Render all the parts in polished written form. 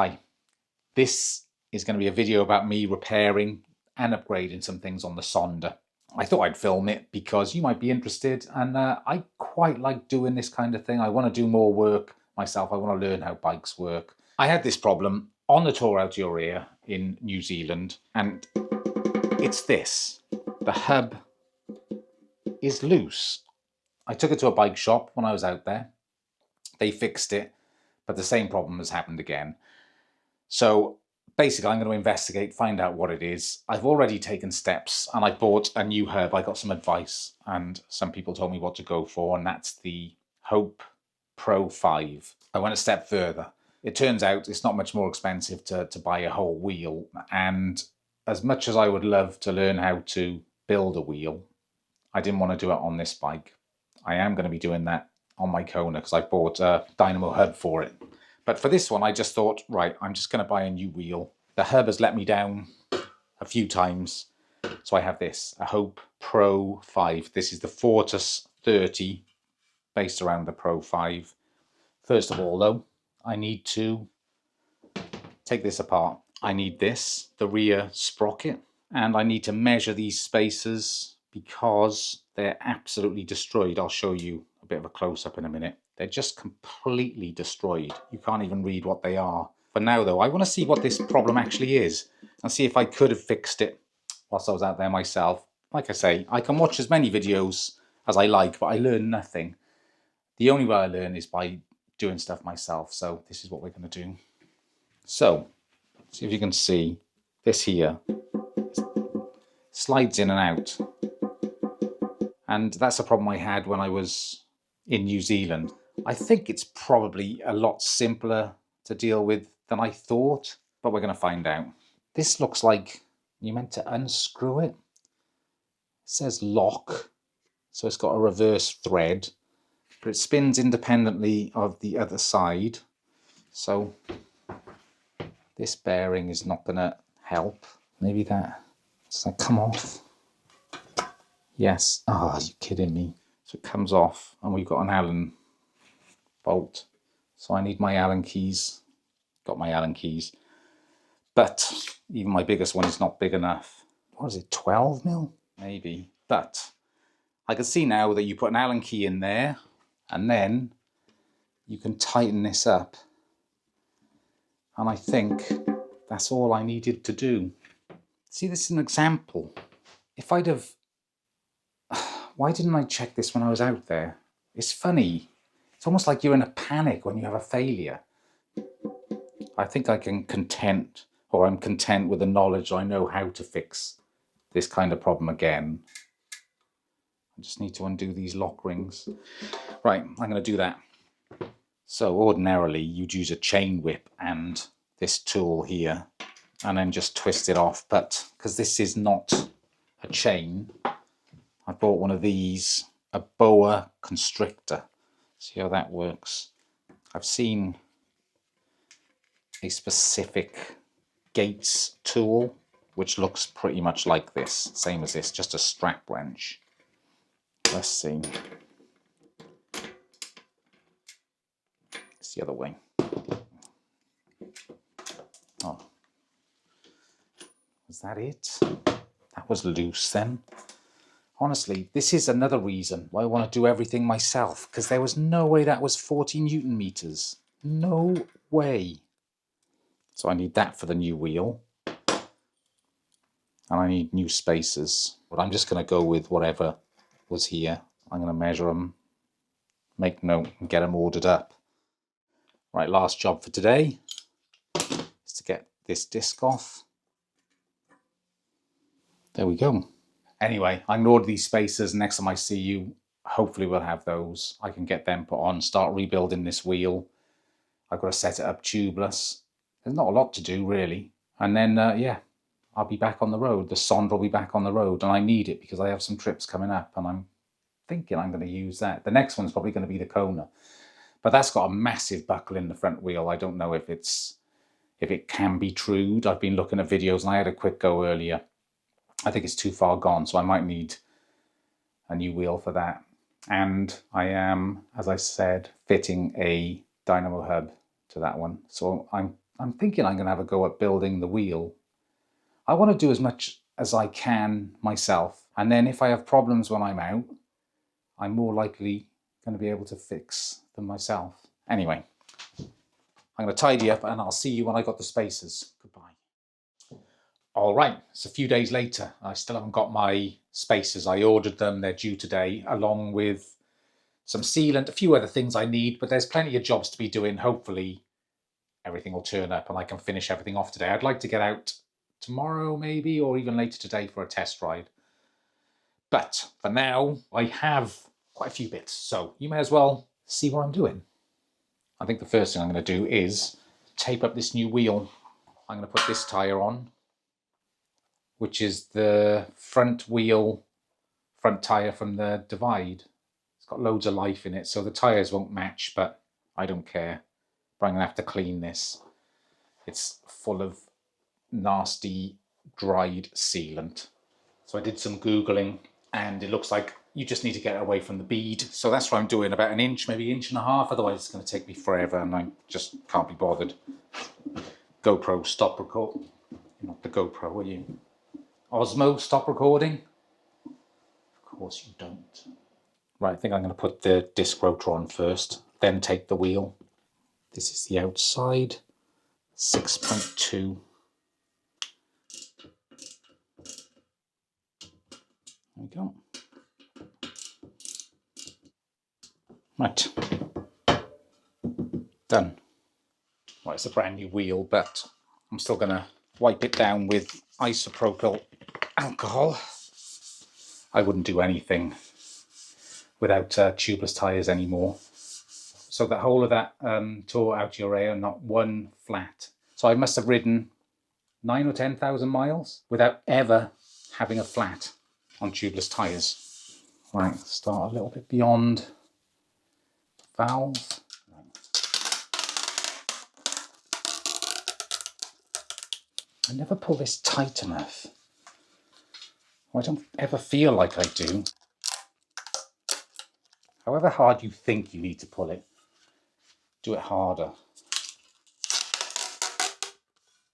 Hi, this is going to be a video about me repairing and upgrading some things on the Sonder. I thought I'd film it because you might be interested, and I quite like doing this kind of thing. I want to do more work myself. I want to learn how bikes work. I had this problem on the Tour Aotearoa in New Zealand, and it's this. The hub is loose. I took it to a bike shop when I was out there. They fixed it, but the same problem has happened again. So basically, I'm going to investigate, find out what it is. I've already taken steps and I bought a new hub. I got some advice and some people told me what to go for, and that's the Hope Pro 5. I went a step further. It turns out it's not much more expensive to buy a whole wheel. And as much as I would love to learn how to build a wheel, I didn't want to do it on this bike. I am going to be doing that on my Kona because I bought a Dynamo hub for it. But for this one, I just thought, right, I'm just going to buy a new wheel. The hub has let me down a few times. So I have this, a Hope Pro 5. This is the Fortus 30, based around the Pro 5. First of all, though, I need to take this apart. I need this, the rear sprocket, and I need to measure these spacers because they're absolutely destroyed. I'll show you a bit of a close-up in a minute. They're just completely destroyed. You can't even read what they are. For now, though, I want to see what this problem actually is and see if I could have fixed it whilst I was out there myself. Like I say, I can watch as many videos as I like, but I learn nothing. The only way I learn is by doing stuff myself. So this is what we're going to do. So, see if you can see this here. Slides in and out. And that's a problem I had when I was in New Zealand. I think it's probably a lot simpler to deal with than I thought, but we're going to find out. This looks like you're meant to unscrew it. It says lock, so it's got a reverse thread, but it spins independently of the other side. So this bearing is not going to help. Maybe that, does that come off? Yes. Oh, are you kidding me? So it comes off and we've got an Allen bolt. So I need my Allen keys. Got my Allen keys. But even my biggest one is not big enough. What is it, 12 mil? Maybe. But I can see now that you put an Allen key in there and then you can tighten this up. And I think that's all I needed to do. See, this is an example. If I'd have... Why didn't I check this when I was out there? It's funny. It's almost like you're in a panic when you have a failure. I think I'm content with the knowledge I know how to fix this kind of problem again. I just need to undo these lock rings. Right, I'm going to do that. So ordinarily you'd use a chain whip and this tool here and then just twist it off. But because this is not a chain, I bought one of these, a boa constrictor. See how that works. I've seen a specific Gates tool, which looks pretty much like this, same as this, just a strap wrench. Let's see. It's the other way. Oh, was that it? That was loose then. Honestly, this is another reason why I want to do everything myself, because there was no way that was 40 Newton meters. No way. So I need that for the new wheel. And I need new spacers. But I'm just going to go with whatever was here. I'm going to measure them, make note, and get them ordered up. Right, last job for today is to get this disc off. There we go. Anyway, I'm going to order these spacers. Next time I see you, hopefully we'll have those. I can get them put on, start rebuilding this wheel. I've got to set it up tubeless. There's not a lot to do, really. And then, yeah, I'll be back on the road. The Sonder will be back on the road. And I need it because I have some trips coming up. And I'm thinking I'm going to use that. The next one's probably going to be the Kona. But that's got a massive buckle in the front wheel. I don't know if it can be trued. I've been looking at videos and I had a quick go earlier. I think it's too far gone, so I might need a new wheel for that. And I am, as I said, fitting a Dynamo hub to that one. So I'm I'm thinking I'm going to have a go at building the wheel. I want to do as much as I can myself, and then if I have problems when I'm out, I'm more likely going to be able to fix them myself. Anyway, I'm going to tidy up and I'll see you when I got the spacers. Goodbye. All right, it's a few days later. I still haven't got my spacers. I ordered them, they're due today, along with some sealant, a few other things I need, but there's plenty of jobs to be doing. Hopefully everything will turn up and I can finish everything off today. I'd like to get out tomorrow maybe, or even later today for a test ride. But for now, I have quite a few bits, so you may as well see what I'm doing. I think the first thing I'm going to do is tape up this new wheel. I'm going to put this tyre on, which is the front tyre from the Divide. It's got loads of life in it, so the tyres won't match, but I don't care. But I'm going to have to clean this. It's full of nasty dried sealant. So I did some Googling, and it looks like you just need to get it away from the bead. So that's what I'm doing, about an inch, maybe 1.5 inches. Otherwise it's going to take me forever and I just can't be bothered. GoPro, stop record. You're not the GoPro, are you? Osmo, stop recording? Of course you don't. Right, I think I'm going to put the disc rotor on first, then take the wheel. This is the outside, 6.2. There we go. Right, done. Well, it's a brand new wheel, but I'm still going to wipe it down with isopropyl alcohol. I wouldn't do anything without tubeless tyres anymore. So the whole of that Tour Aotearoa, not one flat. So I must have ridden 9,000 or 10,000 miles without ever having a flat on tubeless tyres. Right, start a little bit beyond the valve. I never pull this tight enough. I don't ever feel like I do. However hard you think you need to pull it, do it harder.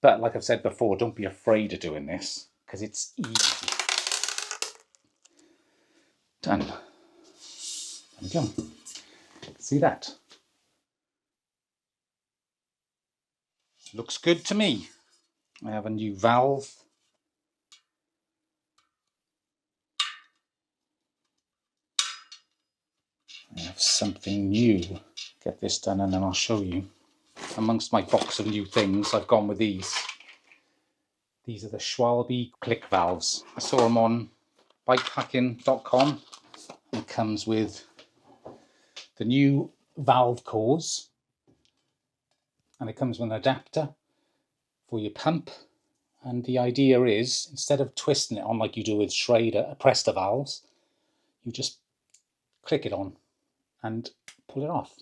But like I've said before, don't be afraid of doing this, because it's easy. Done. There we go. See that? Looks good to me. I have a new valve. I have something new. Get this done and then I'll show you. Amongst my box of new things, I've gone with these. These are the Schwalbe click valves. I saw them on bikepacking.com. It comes with the new valve cores, and it comes with an adapter for your pump. And the idea is, instead of twisting it on like you do with Presta valves, you just click it on and pull it off.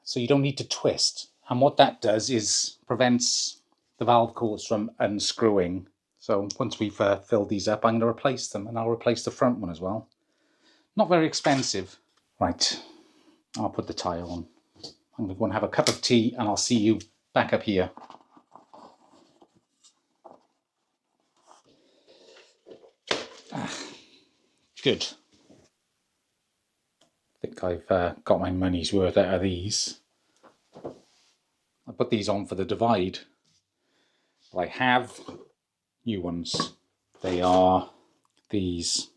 So you don't need to twist. And what that does is prevents the valve cores from unscrewing. So once we've filled these up, I'm going to replace them, and I'll replace the front one as well. Not very expensive. Right, I'll put the tyre on. I'm going to go and have a cup of tea, and I'll see you back up here. Good. I think I've got my money's worth out of these. I put these on for the Divide. But I have new ones. They are these.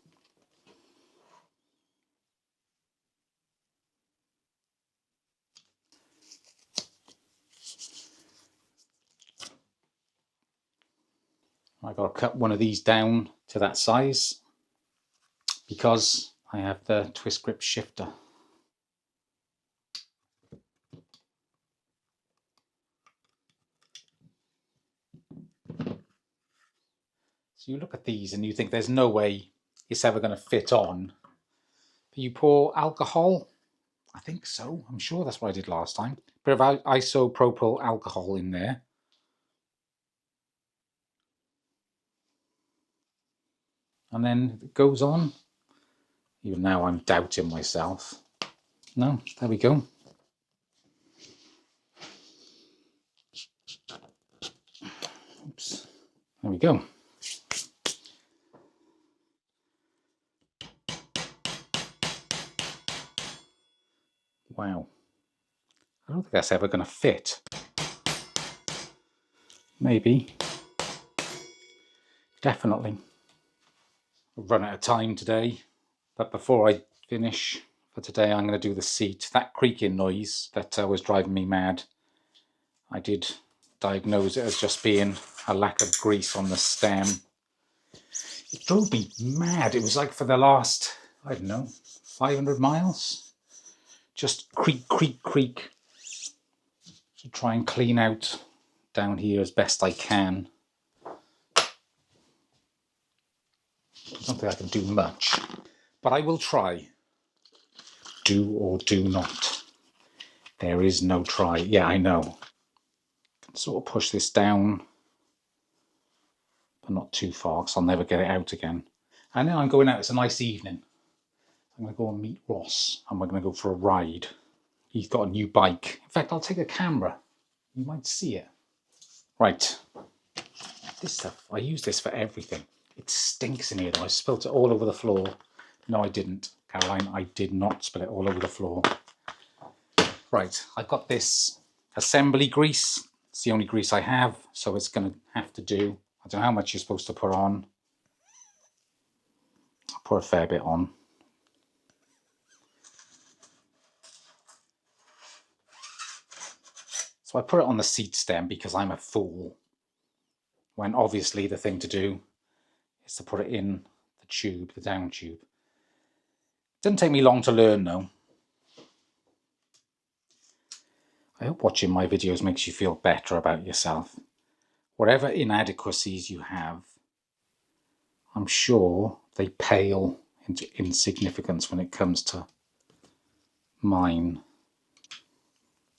I've got to cut one of these down to that size because I have the twist grip shifter. So you look at these and you think there's no way it's ever going to fit on. But you pour alcohol, I think so, I'm sure that's what I did last time. Bit of isopropyl alcohol in there. And then it goes on. Even now I'm doubting myself. No, there we go. There we go. Wow. I don't think that's ever going to fit. Maybe. Definitely. I've run out of time today, but before I finish for today, I'm going to do the seat. That creaking noise that was driving me mad, I did diagnose it as just being a lack of grease on the stem. It drove me mad. It was like for the last, I don't know, 500 miles. Just creak, creak, creak. To try and clean out down here as best I can. I don't think I can do much, but I will try. Do or do not. There is no try. Yeah, I know. I can sort of push this down, but not too far because I'll never get it out again. And now I'm going out. It's a nice evening. I'm going to go and meet Ross and we're going to go for a ride. He's got a new bike. In fact, I'll take a camera. You might see it. Right. This stuff, I use this for everything. It stinks in here though. I spilt it all over the floor. No, I didn't, Caroline. I did not spill it all over the floor. Right, I've got this assembly grease. It's the only grease I have, so it's going to have to do. I don't know how much you're supposed to put on. I'll put a fair bit on. So I put it on the seat stem because I'm a fool. When obviously the thing to do is to put it in the tube, the down tube. Didn't take me long to learn though. I hope watching my videos makes you feel better about yourself. Whatever inadequacies you have, I'm sure they pale into insignificance when it comes to mine.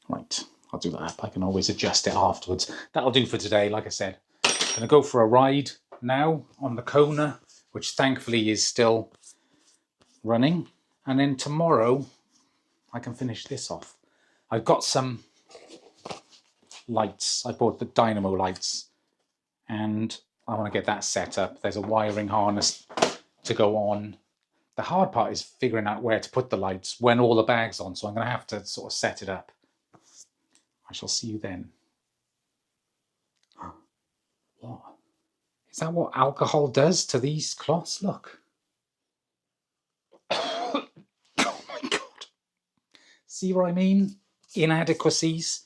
Right, I'll do that. I can always adjust it afterwards. That'll do for today, like I said. I'm going to go for a ride now on the Kona, which thankfully is still running. And then tomorrow I can finish this off. I've got some lights. I bought the Dynamo lights and I want to get that set up. There's a wiring harness to go on. The hard part is figuring out where to put the lights when all the bag's on. So I'm going to have to sort of set it up. I shall see you then. What? Is that what alcohol does to these cloths? Look. Oh my God. See what I mean? Inadequacies.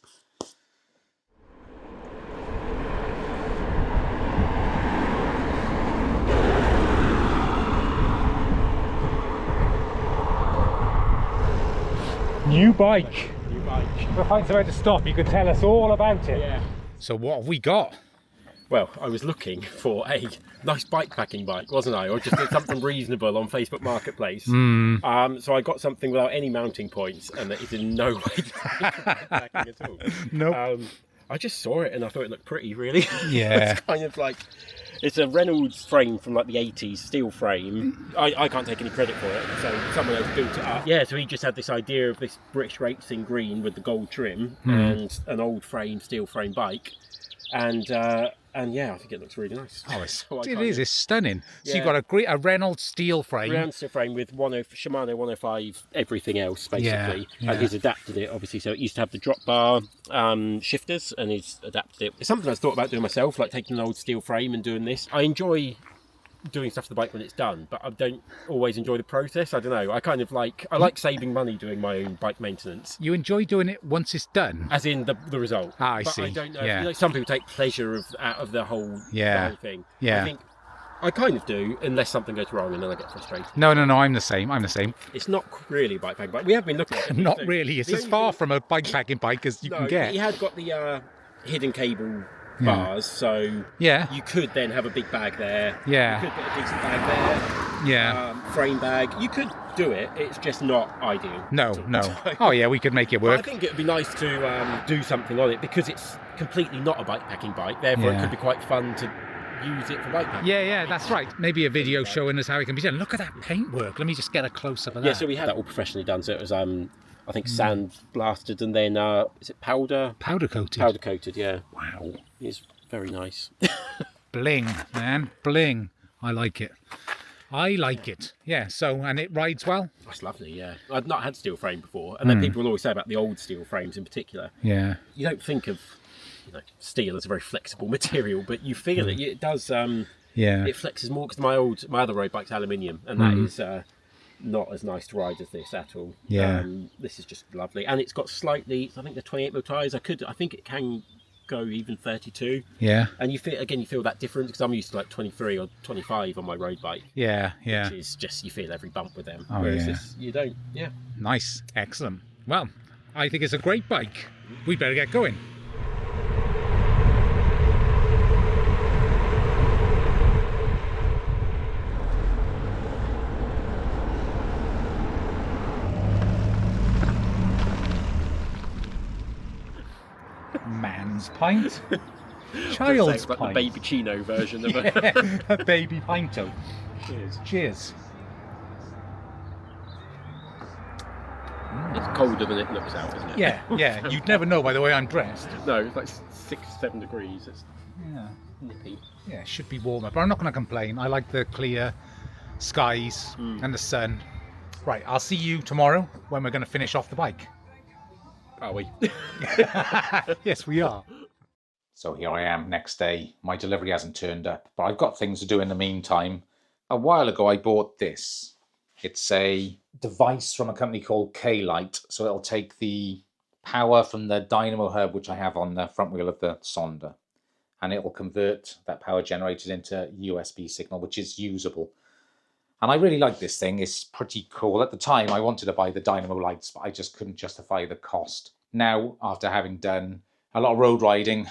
New bike. If I find somewhere to stop, you can tell us all about it. Yeah. So what have we got? Well, I was looking for a nice bikepacking bike, wasn't I? Or just something reasonable on Facebook Marketplace. So I got something without any mounting points, and it is in no way bikepacking at all. Nope. I just saw it and I thought it looked pretty, really. Yeah. It's kind of like, it's a Reynolds frame from like the 80s, steel frame. I can't take any credit for it, so someone else built it up. Yeah, so he just had this idea of this British racing green with the gold trim and an old frame, steel frame bike. And yeah, I think it looks really nice. Oh, So it's stunning. So Yeah. you've got a Reynolds steel frame. Round steel frame with Shimano 105, everything else basically. Yeah. And he's adapted it obviously. So it used to have the drop bar shifters, and he's adapted it. It's something I've thought about doing myself, like taking an old steel frame and doing this. I enjoy doing stuff to the bike when it's done, but I don't always enjoy the process. I don't know. I like saving money doing my own bike maintenance. You enjoy doing it once it's done? As in the result. I But see. I don't know. Yeah. You know, some people take pleasure out of the whole thing. Yeah. I think I kind of do, unless something goes wrong and then I get frustrated. No, I'm the same. It's not really a bikepacking bike. We have been looking at it. Not really. It's as far from a bikepacking bike as you can get. He had got the hidden cable bars, so Yeah. you could then have a big bag there. Yeah. You could get a decent bag there. Yeah. Frame bag. You could do it. It's just not ideal. No. Oh yeah, we could make it But I work. think it would be nice to do something on it because it's completely not a bikepacking bike. Therefore, it could be quite fun to use it for bikepacking. Yeah, that's right. Maybe a video showing us how it can be done. Look at that paintwork. Let me just get a close up of that. Yeah, so we had that all professionally done. So it was, I think, sand blasted and then, is it powder? Powder coated. Powder coated, yeah. Wow. It's very nice. Bling, man, bling. I like it. I like it. Yeah, so, and it rides well? That's lovely, yeah. I've not had steel frame before, and then people will always say about the old steel frames in particular. Yeah. You don't think of, steel as a very flexible material, but you feel it. It does. Yeah. It flexes more because my other road bike's aluminium, and that is not as nice to ride as this at all. Yeah. This is just lovely, and it's got slightly. I think the 28mm tyres. I think it can go even 32. Yeah. And you feel that difference because I'm used to like 23 or 25 on my road bike. Yeah, yeah. Which is just, you feel every bump with them. Oh, whereas yeah. this, you don't. Yeah. Nice. Excellent. Well, I think it's a great bike. We'd better get going. Man's pint. Child's like pint. the baby chino version of a baby pinto. Cheers. Cheers. It's colder than it looks out, isn't it? Yeah, yeah. You'd never know by the way I'm dressed. No, it's like 6-7 degrees. It's nippy. Yeah, it should be warmer, but I'm not going to complain. I like the clear skies and the sun. Right, I'll see you tomorrow when we're going to finish off the bike. Are we? Yes, we are. So here I am, next day. My delivery hasn't turned up, but I've got things to do in the meantime. A while ago I bought this. It's a device from a company called K-Lite, so it'll take the power from the Dynamo hub, which I have on the front wheel of the Sonder, and it will convert that power generated into USB signal, which is usable. And I really like this thing. It's pretty cool. At the time, I wanted to buy the Dynamo lights, but I just couldn't justify the cost. Now, after having done a lot of road riding,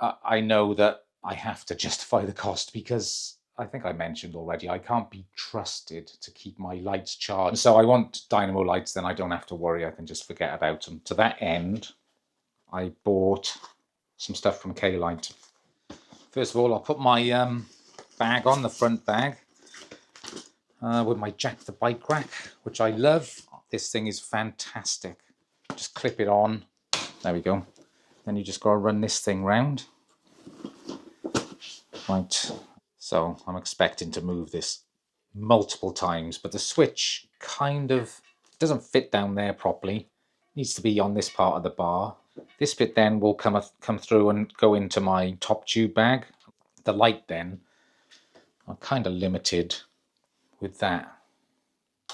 I know that I have to justify the cost because I think I mentioned already, I can't be trusted to keep my lights charged. So I want Dynamo lights, then I don't have to worry. I can just forget about them. To that end, I bought some stuff from K-Lite. First of all, I'll put my bag on, the front bag. With my Jack the Bike rack, which I love. This thing is fantastic. Just clip it on. There we go. Then you just got to run this thing round. Right. So I'm expecting to move this multiple times, but the switch kind of doesn't fit down there properly. It needs to be on this part of the bar. This bit then will come through and go into my top tube bag. The light then, I'm kind of limited with that.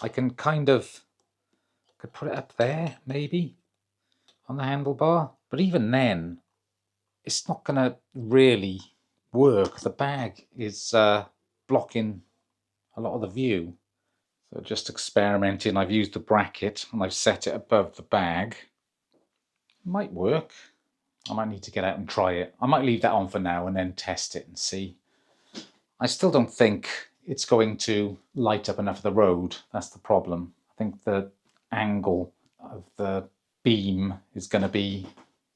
I can could put it up there maybe on the handlebar, but even then it's not gonna really work. The bag is blocking a lot of the view. So just experimenting. I've used the bracket and I've set it above the bag. It might work. I might need to get out and try it. I might leave that on for now and then test it and see. I still don't think it's going to light up enough of the road. That's the problem. I think the angle of the beam is going to be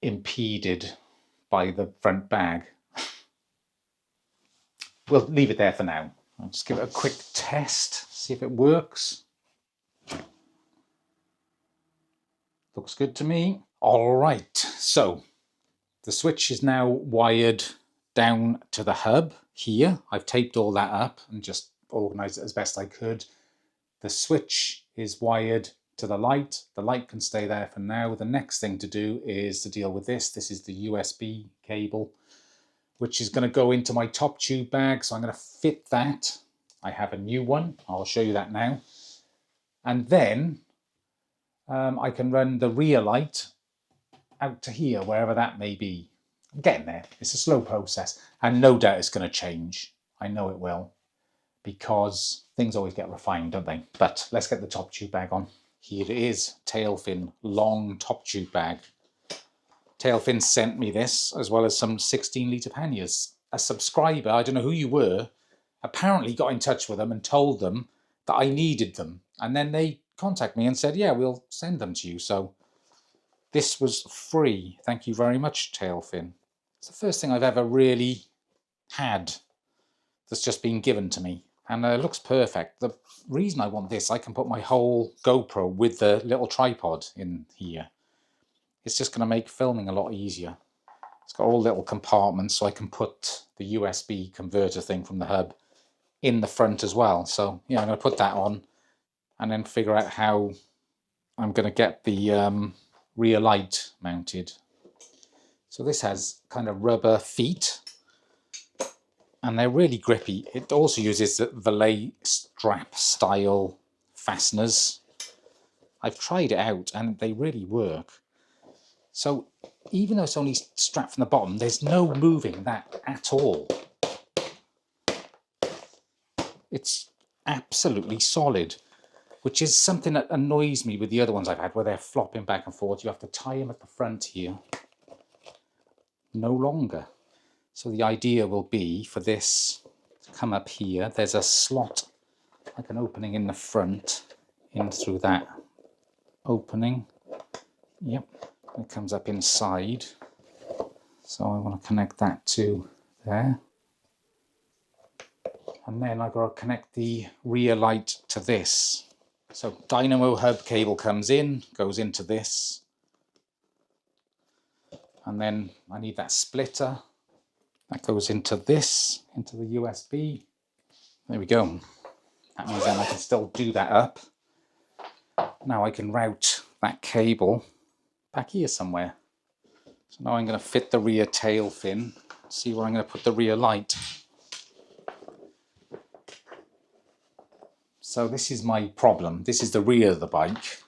impeded by the front bag. We'll leave it there for now. I'll just give it a quick test, see if it works. Looks good to me. All right, so the switch is now wired down to the hub here. I've taped all that up and just organized it as best I could. The switch is wired to the light. The light can stay there for now. The next thing to do is to deal with this. This is the USB cable, which is going to go into my top tube bag. So I'm going to fit that. I have a new one. I'll show you that now. And then I can run the rear light out to here, wherever that may be. I'm getting there. It's a slow process. And no doubt it's going to change. I know it will, because things always get refined, don't they? But let's get the top tube bag on. Here it is, Tailfin long top tube bag. Tailfin sent me this, as well as some 16-litre panniers. A subscriber, I don't know who you were, apparently got in touch with them and told them that I needed them. And then they contacted me and said, yeah, we'll send them to you. So this was free. Thank you very much, Tailfin. It's the first thing I've ever really had that's just been given to me. And it looks perfect. The reason I want this, I can put my whole GoPro with the little tripod in here. It's just going to make filming a lot easier. It's got all little compartments, so I can put the USB converter thing from the hub in the front as well. So yeah, I'm going to put that on and then figure out how I'm going to get the rear light mounted. So this has kind of rubber feet and they're really grippy. It also uses the valet strap style fasteners. I've tried it out and they really work. So even though it's only strapped from the bottom, there's no moving that at all. It's absolutely solid, which is something that annoys me with the other ones I've had where they're flopping back and forth. You have to tie them at the front here. No longer. So the idea will be for this to come up here. There's a slot, like an opening in the front, in through that opening. Yep, it comes up inside. So I want to connect that to there. And then I've got to connect the rear light to this. So Dynamo hub cable comes in, goes into this. And then I need that splitter. That goes into this, into the USB. There we go. That means then I can still do that up. Now I can route that cable back here somewhere. So now I'm going to fit the rear tail fin, see where I'm going to put the rear light. So this is my problem. This is the rear of the bike.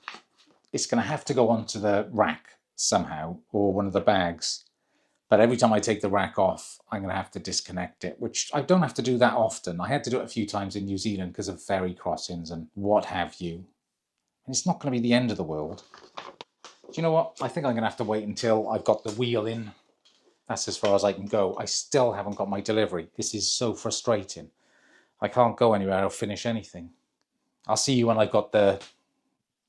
It's going to have to go onto the rack somehow, or one of the bags. But every time I take the rack off, I'm going to have to disconnect it, which I don't have to do that often. I had to do it a few times in New Zealand because of ferry crossings and what have you. And it's not going to be the end of the world. Do you know what? I think I'm going to have to wait until I've got the wheel in. That's as far as I can go. I still haven't got my delivery. This is so frustrating. I can't go anywhere or finish anything. I'll see you when I've got the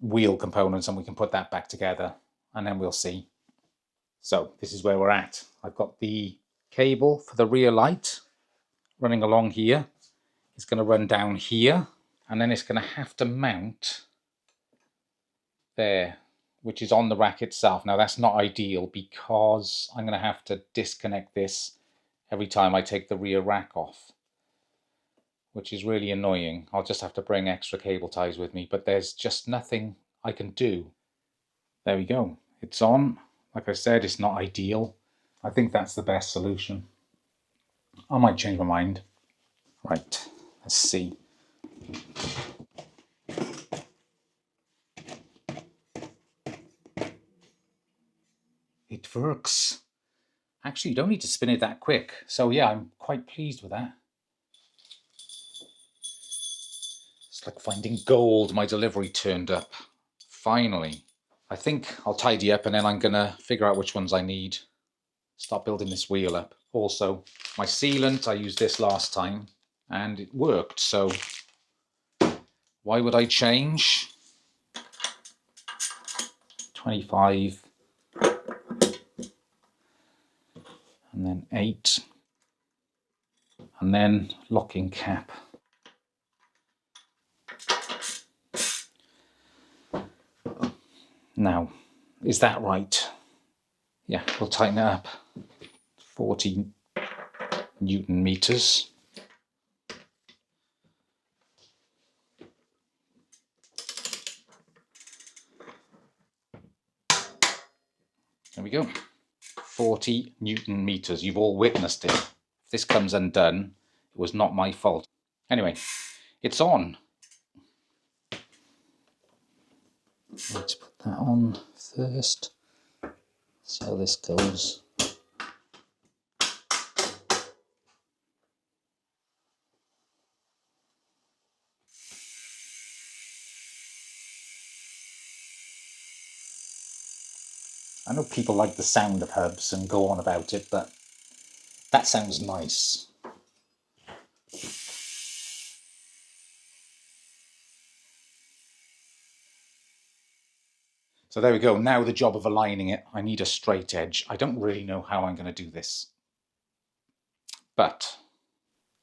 wheel components and we can put that back together, and then we'll see. So this is where we're at. I've got the cable for the rear light running along here. It's going to run down here, and then it's going to have to mount there, which is on the rack itself. Now that's not ideal because I'm going to have to disconnect this every time I take the rear rack off, which is really annoying. I'll just have to bring extra cable ties with me, but there's just nothing I can do. There we go. It's on. Like I said, it's not ideal. I think that's the best solution. I might change my mind. Right, let's see. It works. Actually, you don't need to spin it that quick. So yeah, I'm quite pleased with that. It's like finding gold. My delivery turned up. Finally. I think I'll tidy up and then I'm going to figure out which ones I need. Start building this wheel up. Also, my sealant, I used this last time and it worked. So why would I change? 25 and then 8 and then locking cap. Now, is that right? Yeah, we'll tighten it up. 40 Newton meters. There we go. 40 Newton meters. You've all witnessed it. If this comes undone, it was not my fault. Anyway, it's on. Let's put that on first. See how this goes. I know people like the sound of hubs and go on about it, but that sounds nice. So there we go. Now the job of aligning it. I need a straight edge. I don't really know how I'm going to do this, but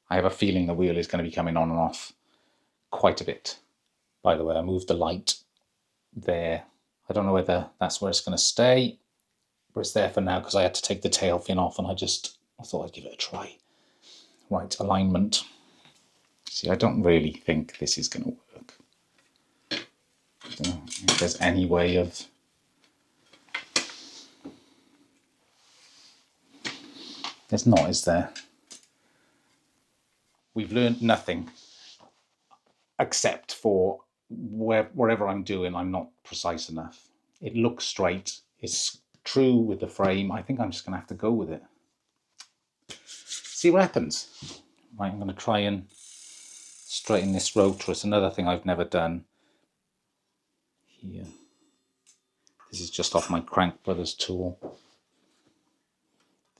I have a feeling the wheel is going to be coming on and off quite a bit. By the way, I moved the light there. I don't know whether that's where it's going to stay. But it's there for now because I had to take the tail fin off, and I thought I'd give it a try. Right, alignment. See, I don't really think this is going to work. I don't know if there's any way of... There's not, is there? We've learned nothing except for wherever I'm doing, I'm not precise enough. It looks straight. It's true with the frame. I think I'm just going to have to go with it. See what happens. Right, I'm going to try and straighten this rotor. It's another thing I've never done. Here. This is just off my Crank Brothers tool.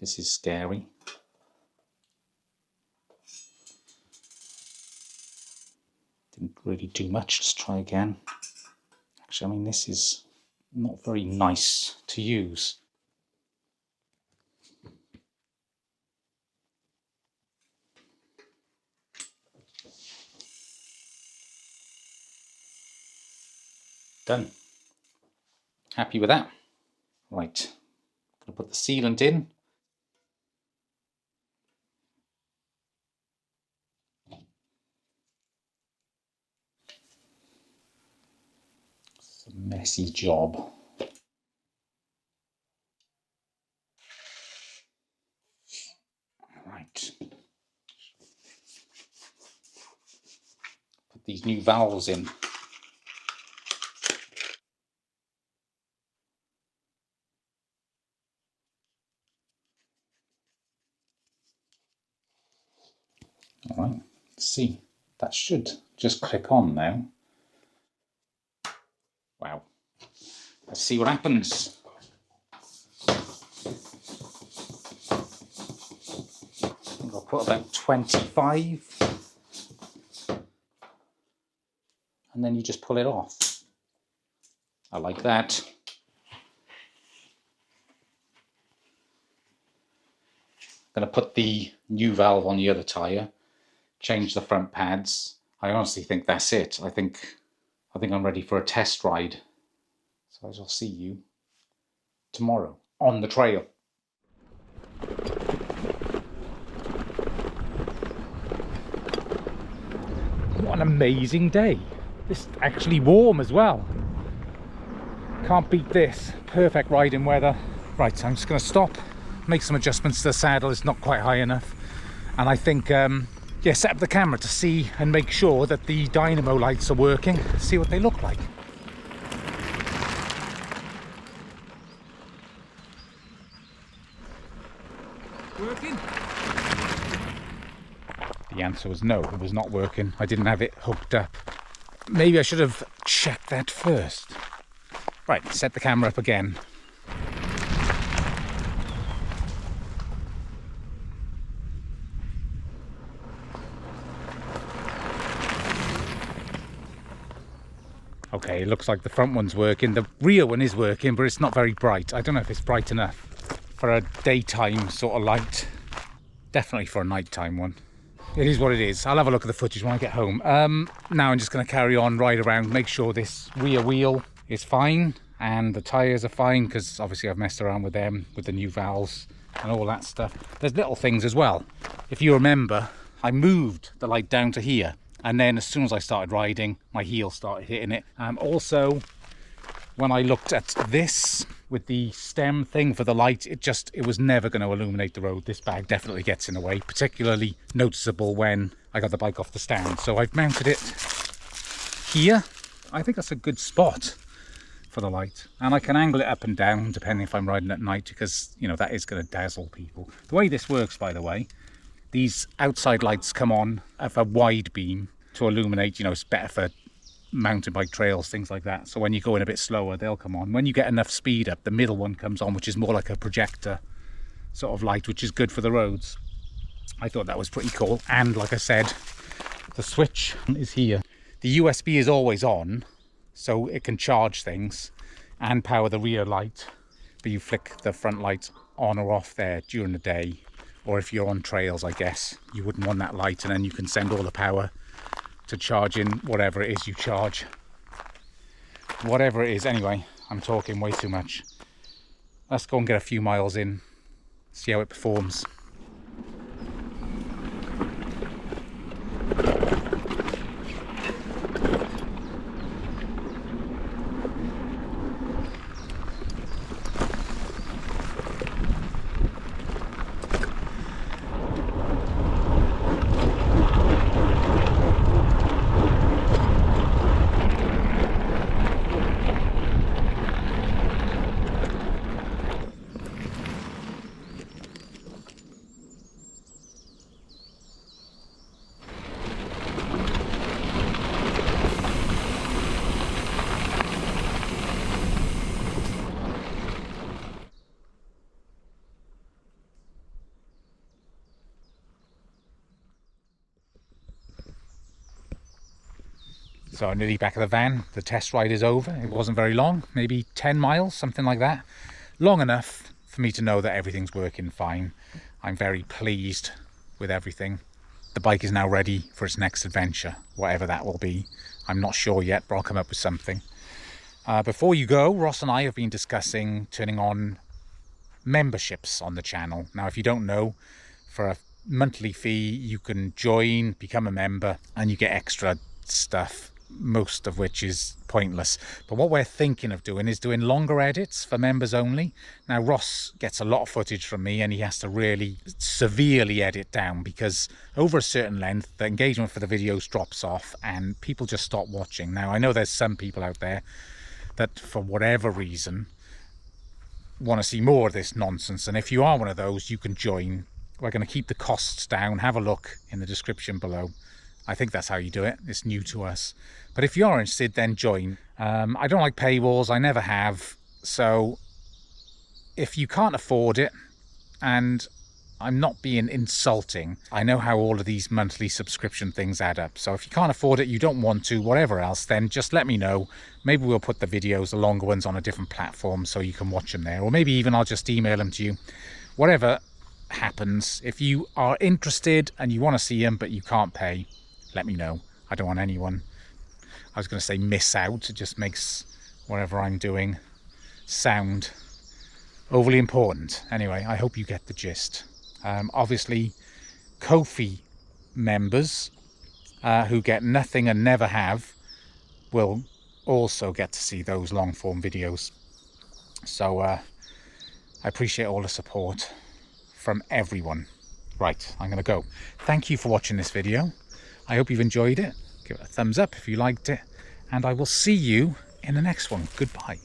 This is scary. Didn't really do much. Let's try again. Actually, I mean, this is not very nice to use. Done. Happy with that. Right. Gonna put the sealant in. It's a messy job. Right. Put these new valves in. All right, let's see. That should just click on now. Wow. Let's see what happens. I think I'll put about 25. And then you just pull it off. I like that. I'm going to put the new valve on the other tyre, change the front pads. I honestly think that's it. I think I'm ready for a test ride. So I shall see you tomorrow on the trail. What an amazing day. It's actually warm as well. Can't beat this. Perfect riding weather. Right, so I'm just going to stop, make some adjustments to the saddle. It's not quite high enough. And I think, yeah, set up the camera to see and make sure that the Dynamo lights are working. See what they look like. Working? The answer was no, it was not working. I didn't have it hooked up. Maybe I should have checked that first. Right, set the camera up again. Okay, it looks like the front one's working. The rear one is working, but it's not very bright. I don't know if it's bright enough for a daytime sort of light. Definitely for a nighttime one. It is what it is. I'll have a look at the footage when I get home. Now I'm just going to carry on, ride around, make sure this rear wheel is fine and the tyres are fine, because obviously I've messed around with them, with the new valves and all that stuff. There's little things as well. If you remember, I moved the light down to here, and then as soon as I started riding, my heel started hitting it. Also, when I looked at this with the stem thing for the light, it was never going to illuminate the road. This bag definitely gets in the way, particularly noticeable when I got the bike off the stand. So I've mounted it here. I think that's a good spot for the light, and I can angle it up and down depending if I'm riding at night, because you know that is going to dazzle people. The way this works, by the way, these outside lights come on of a wide beam to illuminate, you know, it's better for mountain bike trails, things like that. So when you go in a bit slower, they'll come on. When you get enough speed up, the middle one comes on, which is more like a projector sort of light, which is good for the roads. I thought that was pretty cool. And like I said, the switch is here. The USB is always on, so it can charge things and power the rear light, but you flick the front light on or off there during the day, or if you're on trails, I guess you wouldn't want that light, and then you can send all the power to charge in whatever it is you charge. Whatever it is, anyway, I'm talking way too much. let's go and get a few miles in, see how it performs. So I'm nearly back at the van. The test ride is over. It wasn't very long, maybe 10 miles, something like that. Long enough for me to know that everything's working fine. I'm very pleased with everything. The bike is now ready for its next adventure, whatever that will be. I'm not sure yet, but I'll come up with something. Before you go, Ross and I have been discussing turning on memberships on the channel. Now, if you don't know, for a monthly fee, you can join, become a member, and you get extra stuff, most of which is pointless. But what we're thinking of doing is doing longer edits for members only. Now, Ross gets a lot of footage from me and he has to really severely edit down, because over a certain length the engagement for the videos drops off and people just stop watching. Now, I know there's some people out there that for whatever reason want to see more of this nonsense, and if you are one of those, you can join. We're going to keep the costs down. Have a look in the description below. I think that's how you do it. It's new to us. But if you're interested, then join. I don't like paywalls. I never have. So if you can't afford it, and I'm not being insulting, I know how all of these monthly subscription things add up. So if you can't afford it, you don't want to, whatever else, then just let me know. Maybe we'll put the videos, the longer ones, on a different platform so you can watch them there. Or maybe even I'll just email them to you. Whatever happens, if you are interested and you want to see them but you can't pay, let me know. I don't want anyone, I was going to say miss out. It just makes whatever I'm doing sound overly important. Anyway, I hope you get the gist. Obviously, Ko-fi members who get nothing and never have will also get to see those long form videos. So I appreciate all the support from everyone. Right, I'm going to go. Thank you for watching this video. I hope you've enjoyed it. Give it a thumbs up if you liked it, and I will see you in the next one. Goodbye.